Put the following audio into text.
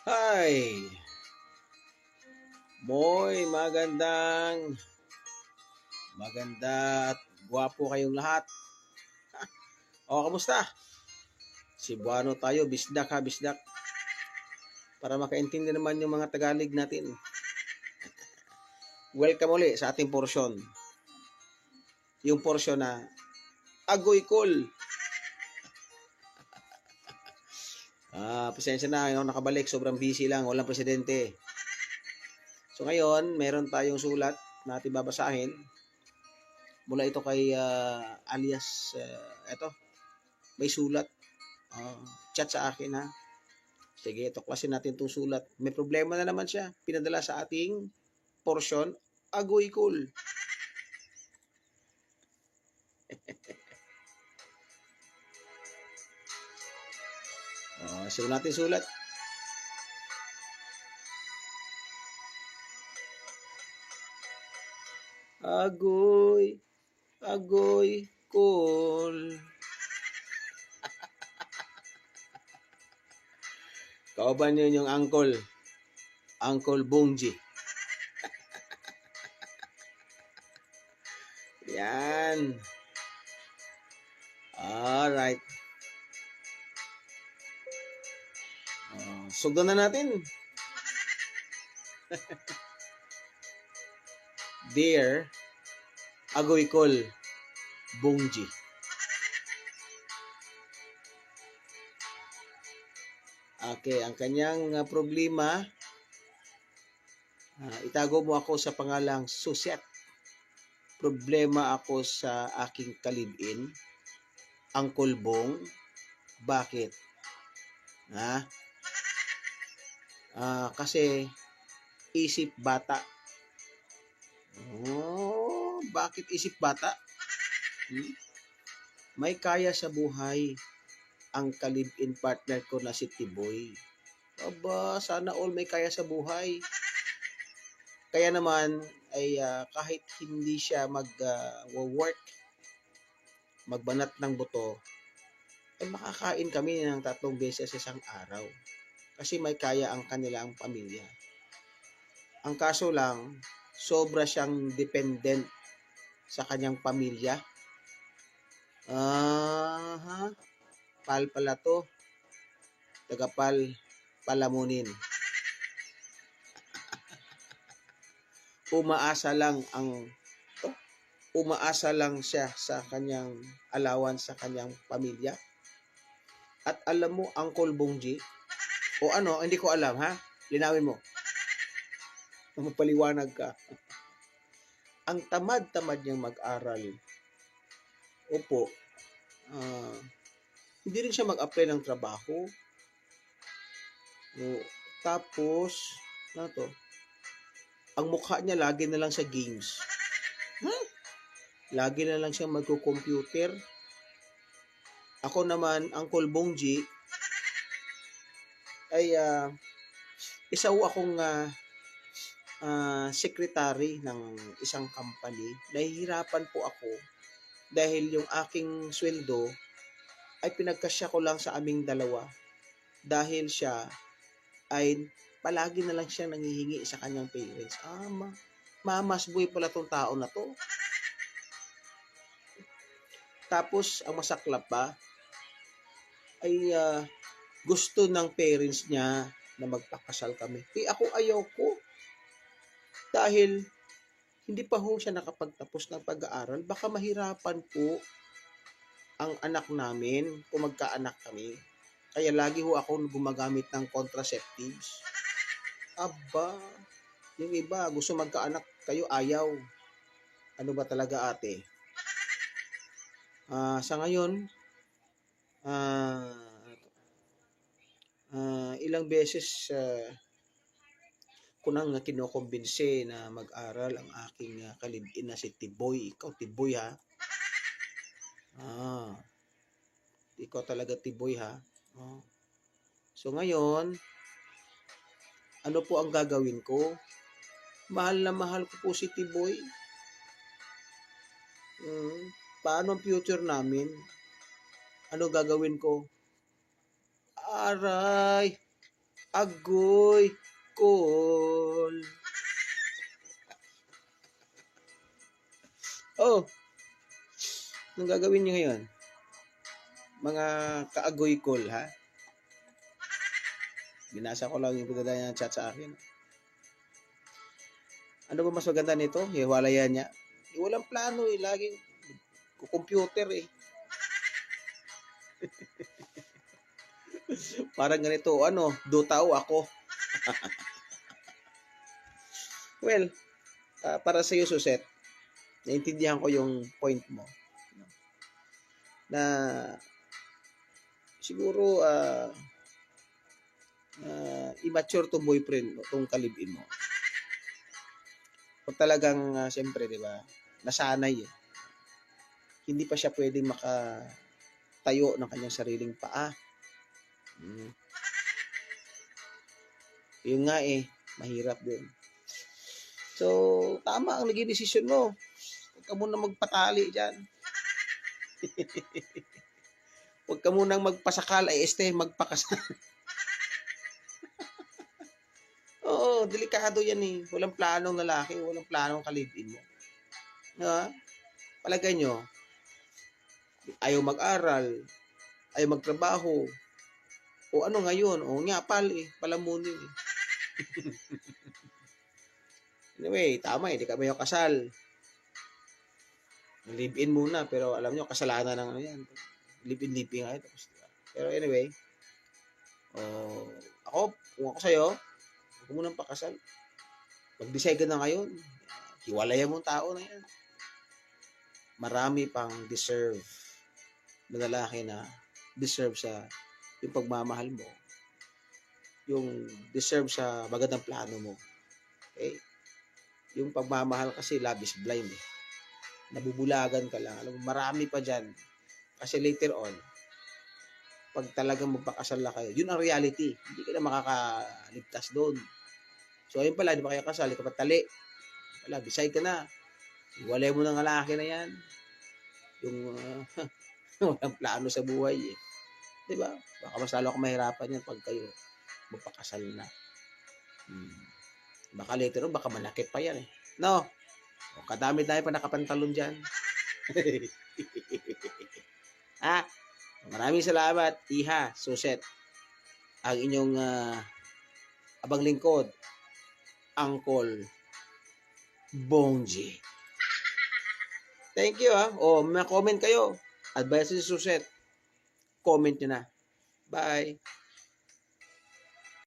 Hi! Moy, maganda at gwapo kayong lahat. O, kamusta? Cebuano tayo, bisdak ha, bisdak. Para makaintindi naman yung mga Tagalog natin. Welcome uli sa ating porsyon. Yung porsyon na Agoy Cool. Pasensya na, yung nakabalik, sobrang busy lang, walang presidente. So ngayon, meron tayong sulat na ating babasahin. Mula ito kay alias, eto, may sulat. Chat sa akin ha. Sige, tuklasin natin itong sulat. May problema na naman siya. Pinadala sa ating porsyon, Agoy Cool. Simulan natin sulat. Agoy, Agoy Cool. Kauban yun yung Uncle Bongji. Yan. Alright. Sugdan na natin. Dear Agoy Cool Bongji. Okay, ang kanyang problema, itago mo ako sa pangalang Suset. Problema ako sa aking kalibin, Uncle Bong. Bakit? Kasi isip bata. Bakit isip bata? May kaya sa buhay ang kalibin partner ko na si Tiboy. Aba, sana all may kaya sa buhay. Kaya naman ay kahit hindi siya mag-work, magbanat ng buto, ay makakain kami ng 3 beses sa isang araw. Kasi may kaya ang kanilang pamilya. Ang kaso lang, sobra siyang dependent sa kanyang pamilya. Pal pala to. Tagapal palamunin. Umaasa lang siya sa kanyang allowance sa kanyang pamilya. At alam mo, Uncle Bongji, o ano, hindi ko alam ha, linawin mo. Magpaliwanag ka. Ang tamad-tamad niyang mag-aral. Opo, hindi rin siya mag-apply ng trabaho. Tapos, ang mukha niya lagi na lang sa games. Lagi na lang siya magko-computer. Ako naman, Uncle Bongji, ay isa akong secretary ng isang company. Nahihirapan po ako dahil yung aking sweldo ay pinagkasya ko lang sa aming dalawa dahil siya ay palagi na lang siya nanghihingi sa kanyang parents. Mamas boy pala tong tao na to. Tapos, ang masaklap pa, ay gusto ng parents niya na magpakasal kami. Ako ayaw ko. Dahil hindi pa ho siya nakapagtapos ng pag-aaral, baka mahirapan po ang anak namin kung magkaanak kami. Kaya lagi ho ako gumagamit ng contraceptives. Aba, yung iba gusto magkaanak, kayo ayaw. Ano ba talaga ate? Sa ngayon, ilang beses ko nang kinokumbinse na mag-aral ang aking kalibin na si Tiboy. Ikaw, Tiboy ha? Ikaw talaga, Tiboy ha? So ngayon, ano po ang gagawin ko? Mahal na mahal ko po si Tiboy. Paano ang future namin? Ano gagawin ko? Aray! Agoy Col. Oh, anong gagawin nyo ngayon? Mga kaagoy Col, ha? Binasa ko lang yung pagdadaya ng chat sa akin. Ano ba mas maganda nito? Hiwalayan niya. Walang plano eh. Laging computer eh. Parang ganito, ano, Dotao ako. Well, para sa iyo, Suset, naintindihan ko yung point mo. Na siguro immature tong boyfriend mo, tong kalibin mo. Kung talagang, siyempre, di ba, nasanay eh. Hindi pa siya pwedeng makatayo ng kanyang sariling paa. Yun nga eh, mahirap din. So, tama ang naging desisyon mo. Huwag ka munang magpatali dyan. Huwag ka munang magpasakal, ay magpakasal. Oo, delikado yan eh. Walang planong lalaki, walang planong kalibin mo. Diba? Palagay nyo, ayaw mag-aral, ayaw magtrabaho, o ano ngayon, o nyapal eh, palamunin eh. Anyway, tama eh, di ka mayo kasal. Live-in muna, pero alam nyo, kasalanan ng ano yan. Live-in nga ito. Pero anyway, kung ako sa'yo, huwag mo nang pakasal. Mag-decide ka na ngayon. Hiwalayan mo ang tao na yan. Marami pang deserve na lalaki na deserve sa yung pagmamahal mo. Yung deserve sa magandang plano mo. Okay? Yung pagmamahal kasi love is blind eh. Nabubulagan ka lang. Alam mo, marami pa dyan. Kasi later on, pag talagang magpakasal na kayo, yun ang reality. Hindi ka na makakaligtas doon. So, ayun pala, di ba kayo kasal? Di ka patali. Wala, decide ka na. Iwalay mo ng lalaki na yan. Yung walang plano sa buhay eh. Di ba? Baka mas lalo ka mahirapan yan pag kayo magpakasal na. Baka later on, baka manakit pa yan eh. No? O, kadami-dami pa nakapantalon dyan. Maraming salamat, Iha, Suset. Ang inyong abang lingkod, Uncle Bongji. Thank you ha. O, may comment kayo. Advice si Suset. Comment nyo na. Bye.